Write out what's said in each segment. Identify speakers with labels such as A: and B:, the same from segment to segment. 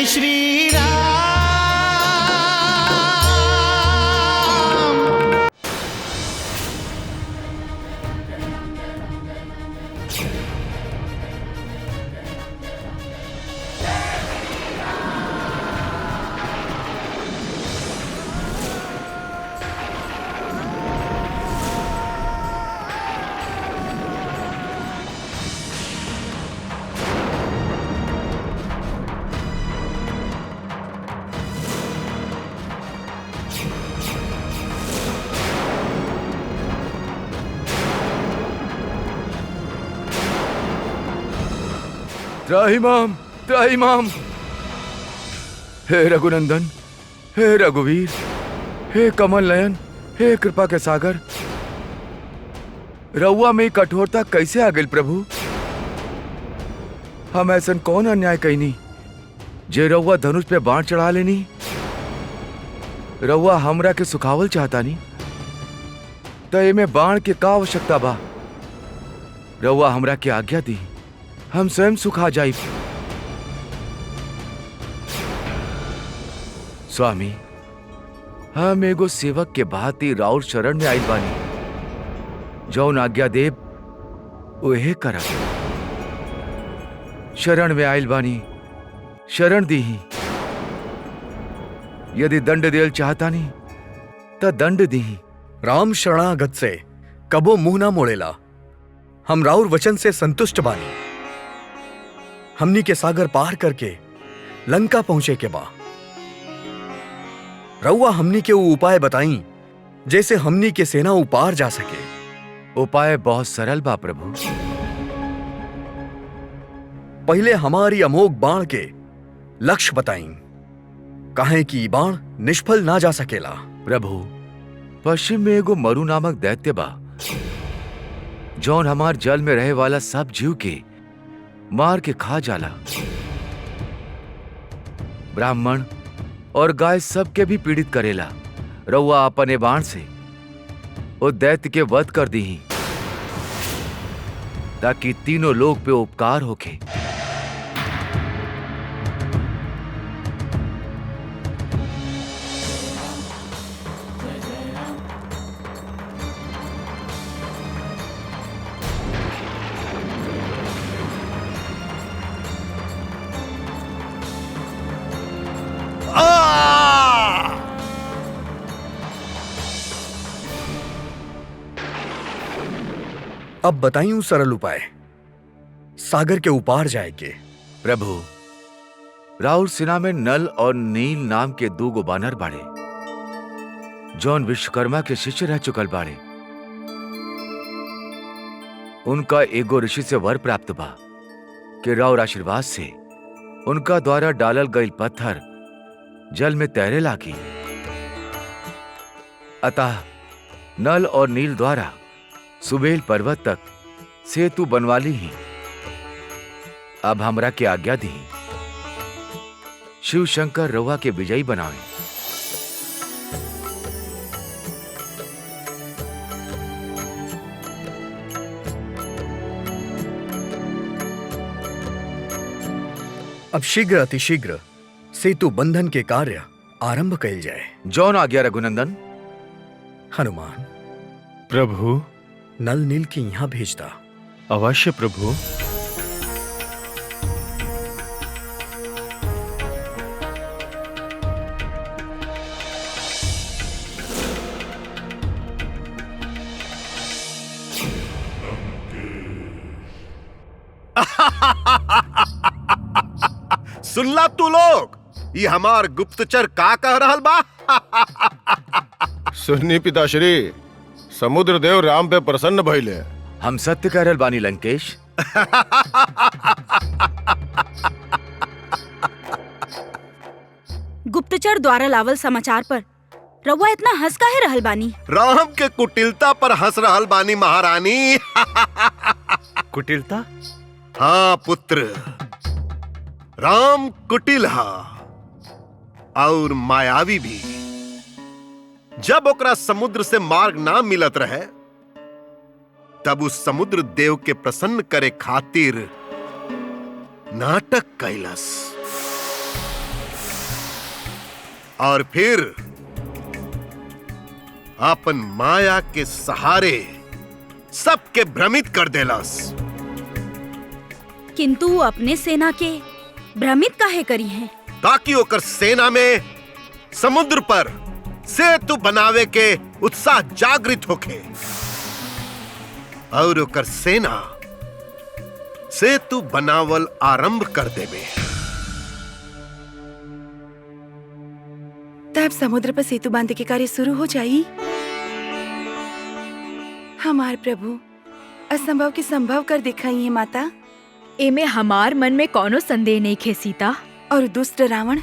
A: श्री राम।
B: त्राहिमाम, त्राहिमाम। हे रघुनंदन, हे रघुवीर, हे कमल नयन, हे कृपा के सागर, रउआ में कठोरता कैसे आ गई प्रभु? हम ऐसन कौन अन्याय कईनी जे रउआ धनुष पे बाण चढ़ा लेनी? रउआ हमरा के सुखावल चाहता नी तो एमे बाण के का आवश्यकता बा? रउआ हमरा के आज्ञा दी, हम स्वयं सुखा जाई। स्वामी, हम एगो सेवक के भांति राउर शरण में आइल बानी। जौन आज्ञा देव ओहे करब। शरण में आइल बानी, शरण दीही। यदि दंड देल चाहता नहीं तो दंड दीही।
C: राम शरणागत से कबो मुंह ना मोड़ेला। हम राउर वचन से संतुष्ट बानी। हमनी के सागर पार करके लंका पहुंचे के बा। रउआ हमनी के वो उपाय बताई जैसे हमनी के सेना उपार जा सके।
B: उपाय बहुत सरल बा प्रभु।
C: पहले हमारी अमोघ बाण के लक्ष्य बताई, काहे कि बाण निष्फल ना जा सकेला।
B: प्रभु, पश्चिम में एगो मरु नामक दैत्य बा जौन हमार जल में रहे वाला सब जीव के मार के खा जाला। ब्राह्मण और गाय सबके भी पीड़ित करेला। रउआ अपने बाण से वो दैत्य के वध कर दीही ताकि तीनों लोग पे उपकार होके।
C: अब बताइए सरल उपाय सागर के उपार जाए के।
B: प्रभु, राउर सेना में नल और नील नाम के दो गो बानर बाड़े जौन विश्वकर्मा के शिष्य रह चुकल बाड़े। उनका एगो ऋषि से वर प्राप्त बा कि राउर आशीर्वाद से उनका द्वारा डालल गईल पत्थर जल में तैरे लागी। अतः नल और नील द्वारा सुबेल पर्वत तक सेतु बनवाली ही। अब हमरा के आज्ञा दी, शिव शंकर रउआ के विजयी बनावे।
C: अब शीघ्र अतिशीघ्र सेतु बंधन के कार्य आरंभ कइल जाए।
B: जौन आज्ञा रघुनंदन।
C: हनुमान,
D: प्रभु,
C: नल नील के यहां भेजता।
D: अवश्य प्रभु।
E: सुनला तू लोग, ये हमार गुप्तचर का कह रहल बा?
D: सुन्नी पिताश्री, समुद्र देव राम पे प्रसन्न भइले।
B: हम सत्य कह रहल बानी लंकेश।
F: गुप्तचर द्वारा लावल समाचार पर रउआ इतना हंस काहे रहल बानी?
E: राम के कुटिलता पर हंस रहल बानी महारानी।
C: कुटिलता?
E: हाँ पुत्र, राम कुटिल हा और मायावी भी। जब ओकरा समुद्र से मार्ग ना मिलत रहे तब उस समुद्र देव के प्रसन्न करे खातिर नाटक कैलस। और फिर अपन माया के सहारे सबके भ्रमित कर देलस।
F: किंतु वो अपने सेना के भ्रमित काहे करी हैं?
E: ताकि ओकर सेना में समुद्र पर सेतु बनावे के उत्साह जागृत होके और ओकर सेना सेतु बनावल आरंभ कर देवे।
A: तब समुद्र पर सेतु बांधे के कार्य शुरू हो जाई। हमार प्रभु असंभव के संभव कर दिखाई है माता।
G: एमे हमार मन में कोनो संदेह नहीं खे सीता।
A: और दुष्ट रावण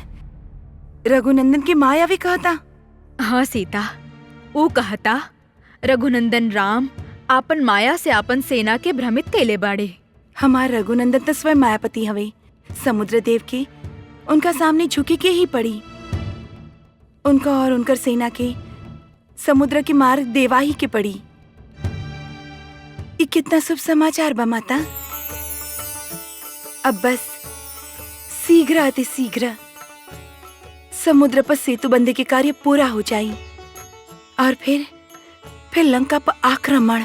A: रघुनंदन के माया भी कहता।
G: हाँ सीता, वो कहता रघुनंदन राम आपन माया से आपन सेना के भ्रमित कैले बाड़े।
A: हमार रघुनंदन तो स्वयं मायापति हवे। समुद्र देव के उनका सामने झुके के ही पड़ी। उनका और उनकर सेना के समुद्र के मार्ग देवा ही के पड़ी। ये कितना शुभ समाचार बा माता। अब बस शीघ्र अति शीघ्र समुद्र पर सेतु बंधे के कार्य पूरा हो जाई और फिर लंका पर आक्रमण।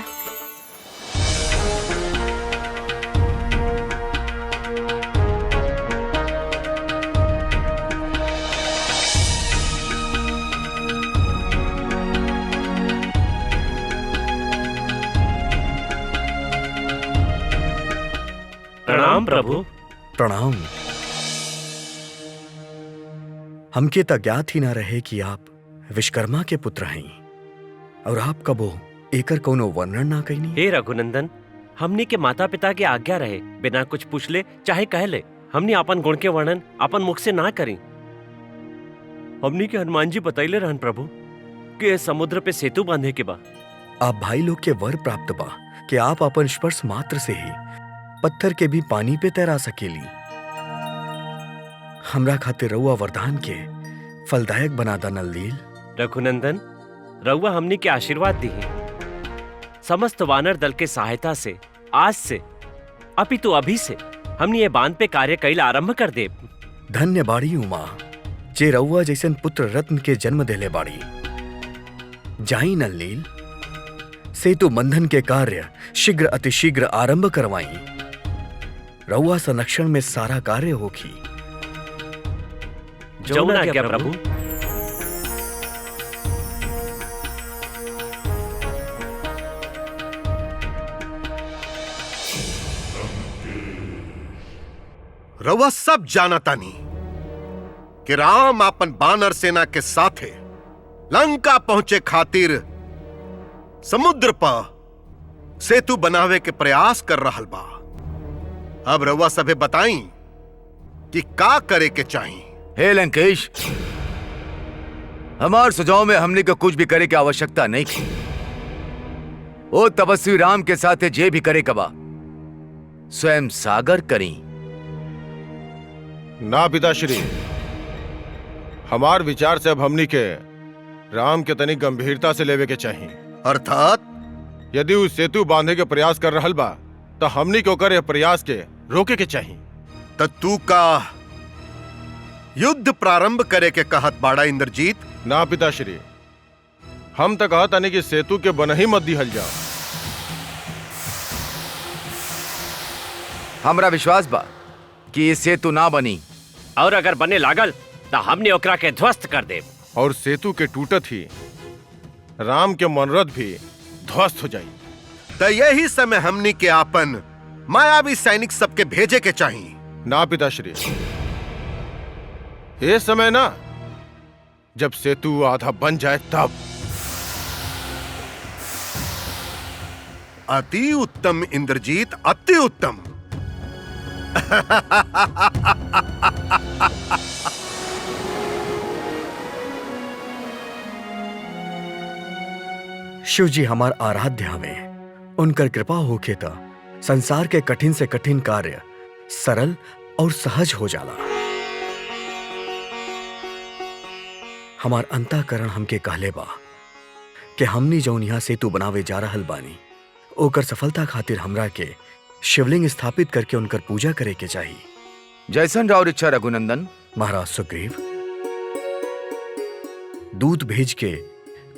H: प्रणाम प्रभु।
C: प्रणाम। हमके तो ज्ञात ही ना रहे कि आप विश्वकर्मा के पुत्र हैं और आप कबो एकर कोनो वर्णन ना कईनी।
H: हे रघुनंदन, हमनी के माता पिता के आज्ञा रहे बिना कुछ पूछ ले चाहे कह ले हमनी अपन गुण के वर्णन अपन मुख से ना करी। हमनी के हनुमान जी बतैले रहन प्रभु कि समुद्र पे सेतु बांधे के बा।
C: आप भाई लोग के वर प्राप्त बा कि आप अपन स्पर्श मात्र से ही पत्थर के भी पानी पे तैरा सकेली। हमरा खातिर रउआ वरदान के फलदायक बना दा नलनील।
H: रघुनंदन, रउआ हमनी के आशीर्वाद दी। समस्त वानर दल के सहायता से आज से अपितु अभी से हमनी ये बांध पे कार्य कैल आरंभ कर दे।
C: धन्य बाड़ी उमा जे रउआ जैसन पुत्र रत्न के जन्म देले बाड़ी। जाई नलनील, सेतु बंधन के कार्य शीघ्र अतिशीघ्र आरंभ करवाई। रउआ संरक्षण में सारा कार्य होगी।
H: जौना क्या प्रभु।
E: रउआ सब जानतानी कि राम अपन बानर सेना के साथे लंका पहुंचे खातिर समुद्र पर सेतु बनावे के प्रयास कर रहल बा। अब रउआ सभे बताई कि का करे के चाहिए।
B: हे लंकेश, हमार सुझाव में हमने को कुछ भी करे की आवश्यकता नहीं थी। वो तपस्वी राम के साथ जे भी करे कबा स्वयं सागर करी।
D: ना पिताश्री, हमार विचार से अब हमनी के राम के तनिक गंभीरता से लेवे के चाहिए।
E: अर्थात
D: यदि उस सेतु बांधे के प्रयास कर रहल बा तो हमनी के ओकर प्रयास के रोके के चाहिए।
E: त तू का युद्ध प्रारंभ करे के कहत बाड़ा इंद्रजीत?
D: ना पिताश्री, हम तो कहत आने कि सेतु के बनही मत दिहल जाओ।
B: हमरा विश्वास बा कि ये सेतु ना बनी,
H: और अगर बने लागल तो हमने ओकरा के ध्वस्त कर दे।
D: और सेतु के टूटत ही राम के मनोरथ भी ध्वस्त हो जाई।
E: त यही समय हमनी के आपन मायावी सैनिक सबके भेजे के चाहिए।
D: ना पिताश्री, ये समय ना, जब सेतु आधा बन जाए तब।
E: अति उत्तम इंद्रजीत, अति उत्तम।
C: शिव जी हमार आराध्य हवे। उनकर कृपा होके त संसार के कठिन से कठिन कार्य सरल और सहज हो जाला। हमार अंतःकरण हमके कहले बा कि हमनी जौन यहाँ सेतु बनावे जा रहल बानी ओकर सफलता खातिर हमरा के शिवलिंग स्थापित करके उनकर पूजा करे के चाहिए।
B: जैसन राउर इच्छा रघुनंदन।
C: महाराज सुग्रीव, दूत भेज के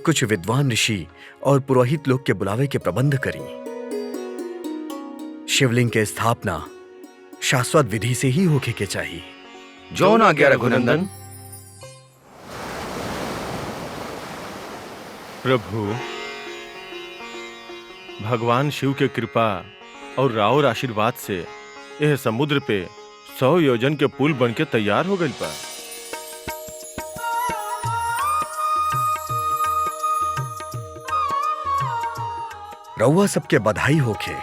C: कुछ विद्वान ऋषि और पुरोहित लोग के बुलावे के प्रबंध करी। शिवलिंग के स्थापना शाश्वत विधि से ही होके के चाहिए।
B: जौन आज्ञा रघुनंदन।
D: प्रभु, भगवान शिव के कृपा और राउर आशीर्वाद से यह समुद्र पे 100 योजन के पुल बनके तैयार हो गइल बा।
C: रउआ सबके बधाई होखे।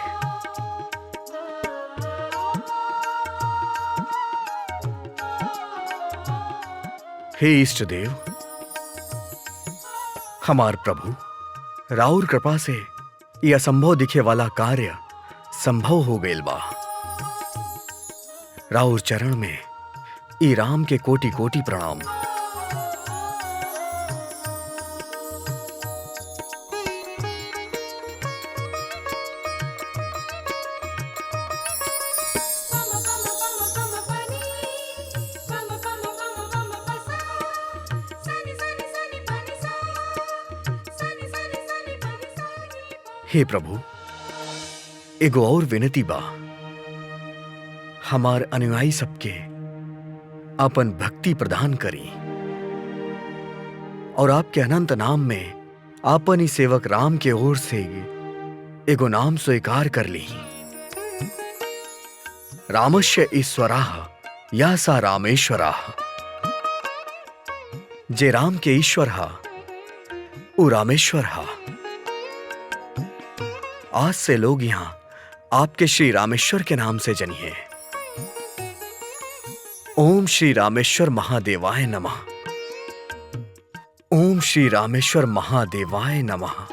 C: हे इष्ट देव, हमार प्रभु, राउर कृपा से यह असंभव दिखे वाला कार्य संभव हो गइल बा। राउर चरण में ई राम के कोटि कोटि प्रणाम। हे प्रभु, एगो और विनती बा। हमार अनुयायी सबके अपन भक्ति प्रदान करी और आपके अनंत नाम में आपन ही सेवक राम के ओर से एगो नाम स्वीकार कर ली। रामस्य ईश्वराः या सा रामेश्वराः। जे राम के ईश्वर हा उ रामेश्वर हा। आज से लोग यहां आपके श्री रामेश्वर के नाम से जनिए। ओम श्री रामेश्वर महादेवाय नमः। ओम श्री रामेश्वर महादेवाय नमः।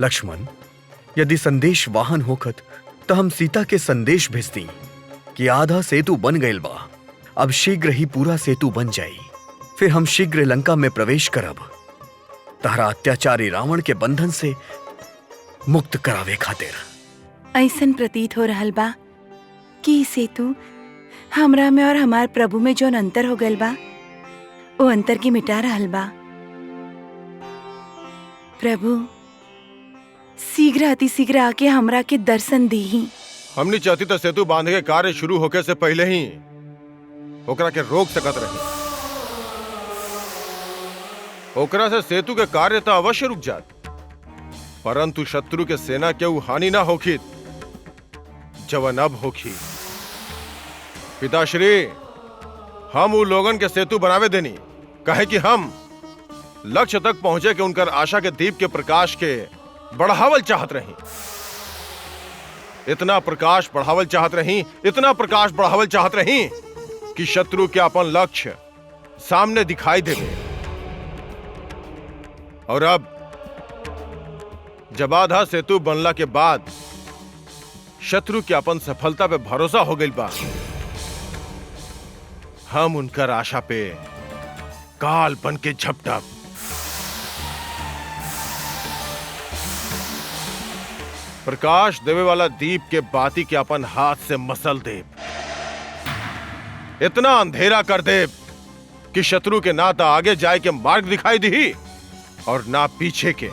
C: लक्ष्मण, यदि संदेश वाहन होखत तो हम सीता के संदेश भेजती कि आधा सेतु बन गइल बा, अब शीघ्र ही पूरा सेतु बन जाई, फिर हम शीघ्र लंका में प्रवेश करब, तहरा अत्याचारी रावण के बंधन से मुक्त करावे खातिर।
A: ऐसन प्रतीत हो रहल बा कि ई सेतु हमरा में और हमार प्रभु में जौन अंतर हो गइल बा वो अंतर की मिटा रहल बा। प्रभु, शीघ्र अतिशीघ्र आके हमरा के दर्शन दीही।
D: हमनी चाहती तो सेतु बांधे के कार्य शुरू होके से पहले ही ओकरा के रोक सकत रही। ओकरा से सेतु के कार्य तो अवश्य रुक जात, परंतु शत्रु के सेना के उ हानि ना होखी जवन अब होखी। पिताश्री, हम उ लोगन के सेतु बनावे देनी, कहे कि हम लक्ष्य तक पहुंचे के उनकर आशा के दीप के प्रकाश के बढ़ावल चाहत रही। इतना प्रकाश बढ़ावल चाहत रही, इतना प्रकाश बढ़ावल चाहत रही कि शत्रु के अपन लक्ष्य सामने दिखाई देवे। और अब जब आधा सेतु बनला के बाद शत्रु के अपन सफलता पे भरोसा हो गइल बा, हम उनकर आशा पे काल बन के झपटब। प्रकाश देवे वाला दीप के बाती के अपन हाथ से मसल दे, इतना अंधेरा कर दे कि शत्रु के ना तो आगे जाए के मार्ग दिखाई दी और ना पीछे के।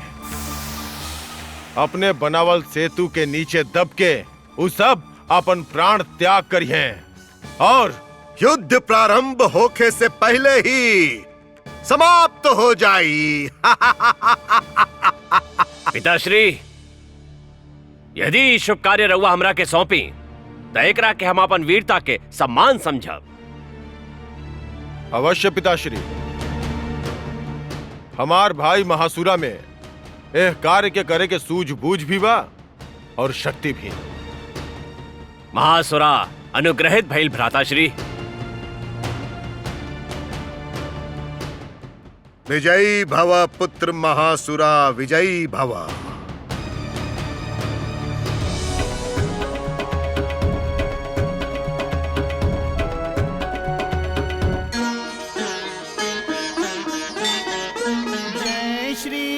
D: अपने बनावल सेतु के नीचे दब के उ सब अपन प्राण त्याग करिए और
E: युद्ध प्रारंभ होके से पहले ही समाप्त हो जाई।
H: पिताश्री, यदि शुभ कार्य रउआ हमरा के सौंपी तो एकरा के हम अपन वीरता के सम्मान समझब।
D: अवश्य पिताश्री, हमार भाई महासुरा में एह कार्य के करे के सूझबूझ भी बा और शक्ति भी।
H: महासुरा अनुग्रहित भइल भ्राताश्री।
E: विजयी भव पुत्र महासुरा, विजयी भव।
I: जय श्री